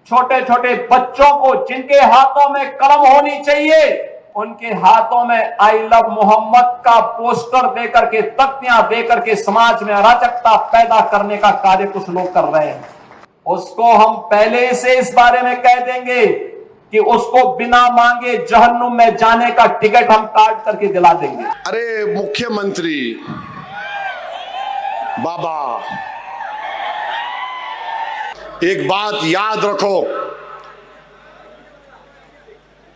छोटे छोटे बच्चों को जिनके हाथों में कलम होनी चाहिए, उनके हाथों में आई लव मोहम्मद का पोस्टर देकर के, तख्तियां देकर के समाज में अराजकता पैदा करने का कार्य कुछ लोग कर रहे हैं। उसको हम पहले से इस बारे में कह देंगे कि उसको बिना मांगे जहन्नुम में जाने का टिकट हम काट करके दिला देंगे। अरे मुख्यमंत्री बाबा, एक बात याद रखो,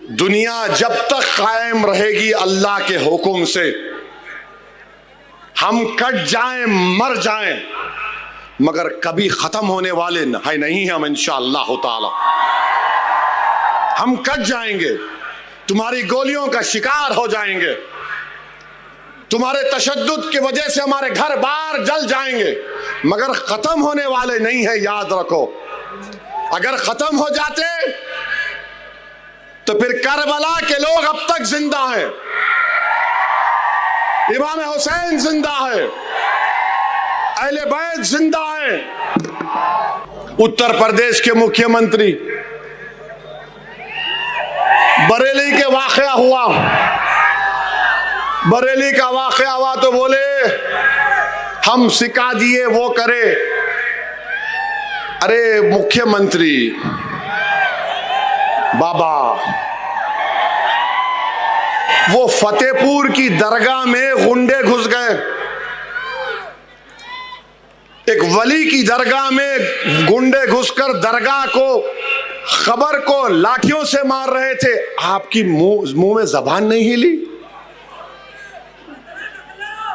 दुनिया जब तक कायम रहेगी अल्लाह के हुक्म से, हम कट जाएं मर जाएं, मगर कभी खत्म होने वाले नहीं हम इंशाअल्लाह ताला। हम कट जाएंगे, तुम्हारी गोलियों का शिकार हो जाएंगे, तुम्हारे तशद्दुद की वजह से हमारे घर बार जल जाएंगे, मगर खत्म होने वाले नहीं है, याद रखो। अगर खत्म हो जाते तो फिर करबला के लोग अब तक जिंदा हैं, इमाम हुसैन जिंदा है, अहले बैत जिंदा है। उत्तर प्रदेश के मुख्यमंत्री, बरेली के वाकया हुआ, बरेली का वाकया हुआ तो बोले हम सिखा दिए वो करे। अरे मुख्यमंत्री बाबा, वो फतेहपुर की दरगाह में गुंडे घुस गए, एक वली की दरगाह में गुंडे घुसकर दरगाह को, खबर को लाठियों से मार रहे थे। आपकी मुंह में जबान नहीं हिली?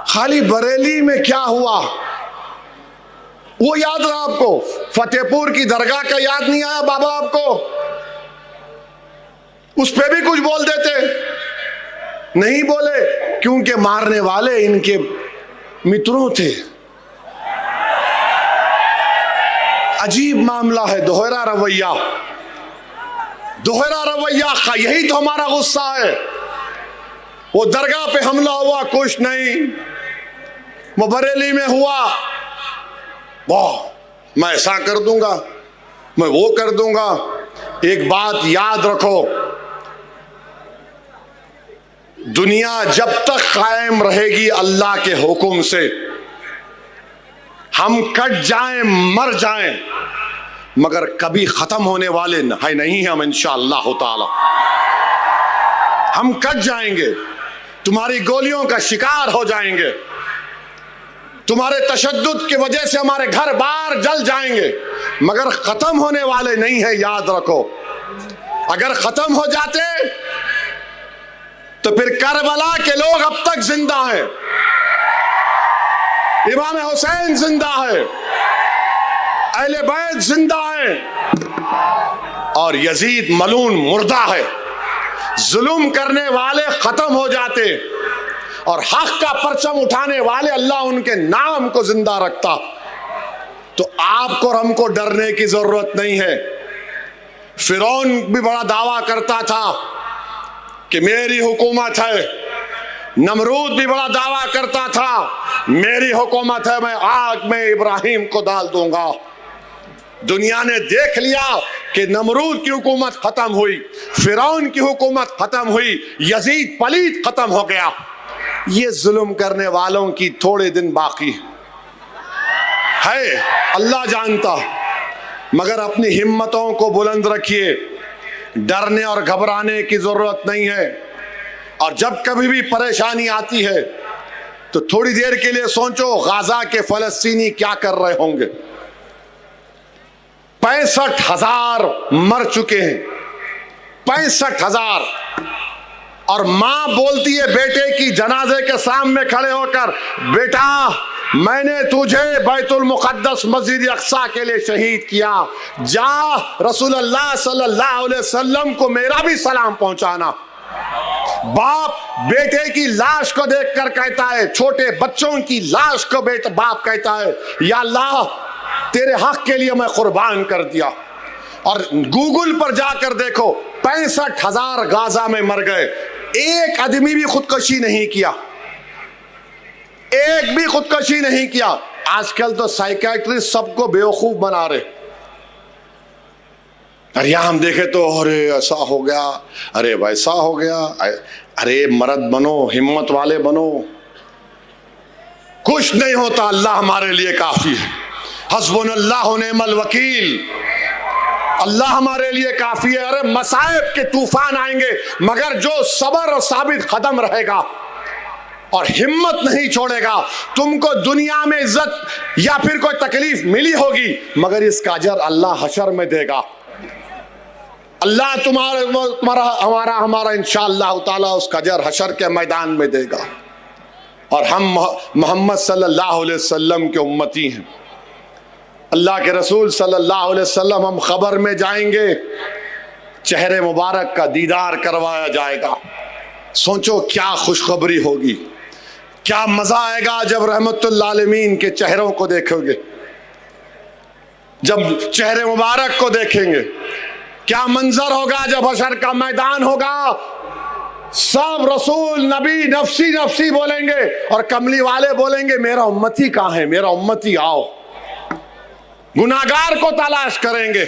खाली बरेली में क्या हुआ वो याद रहा आपको? फतेहपुर की दरगाह का याद नहीं आया बाबा आपको? उस पे भी कुछ बोल देते, नहीं बोले क्योंकि मारने वाले इनके मित्रों थे। अजीब मामला है, दोहरा रवैया, दोहरा रवैया का यही तो हमारा गुस्सा है। वो दरगाह पे हमला हुआ, कुछ नहीं, वो बरेली में हुआ, वाह मैं ऐसा कर दूंगा, मैं वो कर दूंगा। एक बात याद रखो, दुनिया जब तक कायम रहेगी अल्लाह के हुक्म से, हम कट जाएं मर जाएं, मगर कभी खत्म होने वाले नहीं हम इंशाअल्लाह ताला। हम कट जाएंगे, तुम्हारी गोलियों का शिकार हो जाएंगे, तुम्हारे तशद्दुद की वजह से हमारे घर बार जल जाएंगे, मगर खत्म होने वाले नहीं है, याद रखो। अगर खत्म हो जाते तो फिर करबला के लोग अब तक जिंदा हैं, इमाम हुसैन जिंदा है, अहले बैत जिंदा है, और यजीद मलून मुर्दा है। जुल्म करने वाले खत्म हो जाते और हक का परचम उठाने वाले अल्लाह उनके नाम को जिंदा रखता। तो आपको और हमको डरने की जरूरत नहीं है। फिरौन भी बड़ा दावा करता था कि मेरी हुकूमत है, नमरूद भी बड़ा दावा करता था मेरी हुकूमत है, मैं आग में इब्राहिम को डाल दूंगा। दुनिया ने देख लिया कि नमरूद की हुकूमत खत्म हुई, फिरौन की हुकूमत खत्म हुई, यजीद पलीत खत्म हो गया। ये जुल्म करने वालों की थोड़े दिन बाकी है, अल्लाह जानता। मगर अपनी हिम्मतों को बुलंद रखिए, डरने और घबराने की जरूरत नहीं है। और जब कभी भी परेशानी आती है तो थोड़ी देर के लिए सोचो गाजा के फलस्तीनी क्या कर रहे होंगे। 65,000 मर चुके हैं, 65,000। और मां बोलती है बेटे की जनाजे के सामने खड़े होकर, बेटा मैंने तुझे बैतुल मुक़द्दस मस्जिद अक़सा के लिए शहीद किया, जा रसूलुल्लाह सल्लल्लाहु अलैहि वसल्लम को मेरा भी सलाम पहुंचाना। बाप बेटे की लाश को देखकर कहता है, छोटे बच्चों की लाश को बाप कहता है, या अल्लाह तेरे हक के लिए मैं कुर्बान कर दिया। और गूगल पर जाकर देखो, 65,000 गाजा में मर गए, एक आदमी भी खुदकुशी नहीं किया, एक भी खुदकुशी नहीं किया। आजकल तो साइकियाट्रिस्ट सबको बेवकूफ बना रहे। और यहां हम देखे तो अरे ऐसा हो गया, अरे वैसा हो गया। अरे मर्द बनो, हिम्मत वाले बनो। कुछ नहीं होता, अल्लाह हमारे लिए काफी है। हस्बुनल्लाहु व निअमल वकील, अल्लाह हमारे लिए काफी है। अरे मसाइब के तूफान आएंगे, मगर जो सबर और साबित कदम रहेगा और हिम्मत नहीं छोड़ेगा, तुमको दुनिया में इज्जत या फिर कोई तकलीफ मिली होगी, मगर इसका अजर अल्लाह हशर में देगा। अल्लाह तुम्हारा हमारा इंशाअल्लाह ताला उसका अजर हशर के मैदान में देगा। और हम मोहम्मद सल्लल्लाहु अलैहि वसल्लम के उम्मती हैं। अल्लाह के रसूल सल्लल्लाहु अलैहि वसल्लम, हम खबर में जाएंगे, चेहरे मुबारक का दीदार करवाया जाएगा। सोचो क्या खुशखबरी होगी, क्या मजा आएगा जब रहमतुल आलमीन के चेहरों को देखोगे, जब चेहरे मुबारक को देखेंगे। क्या मंजर होगा जब हशर का मैदान होगा, सब रसूल नबी नफसी नफसी बोलेंगे और कमली वाले बोलेंगे मेरा उम्मती कहाँ है, मेरा उम्मती आओ। गुनाहगार को तलाश करेंगे,